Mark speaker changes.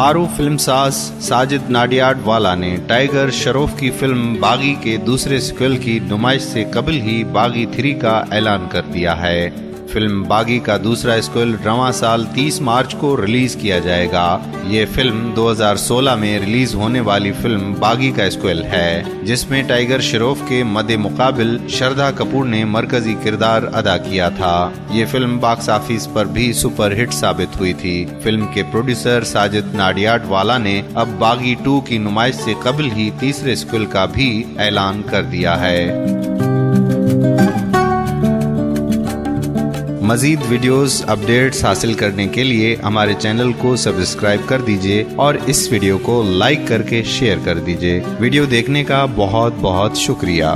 Speaker 1: معروف فلم ساز ساجد ناڈیاڈوالا نے ٹائیگر شروف کی فلم باغی کے دوسرے سیکوئل کی نمائش سے قبل ہی باغی 3 کا اعلان کر دیا ہے۔ فلم باغی کا دوسرا سیکوئل رواں سال 30 مارچ کو ریلیز کیا جائے گا۔ یہ فلم 2016 میں ریلیز ہونے والی فلم باغی کا سیکوئل ہے، جس میں ٹائیگر شروف کے مد مقابل شردھا کپور نے مرکزی کردار ادا کیا تھا۔ یہ فلم باکس آفس پر بھی سپر ہٹ ثابت ہوئی تھی۔ فلم کے پروڈیوسر ساجد ناڈیاڈوالا نے اب باغی 2 کی نمائش سے قبل ہی تیسرے سیکوئل کا بھی اعلان کر دیا ہے۔ مزید ویڈیوز اپڈیٹس حاصل کرنے کے لیے ہمارے چینل کو سبسکرائب کر دیجیے اور اس ویڈیو کو لائک کر کے شیئر کر دیجیے۔ ویڈیو دیکھنے کا بہت بہت شکریہ۔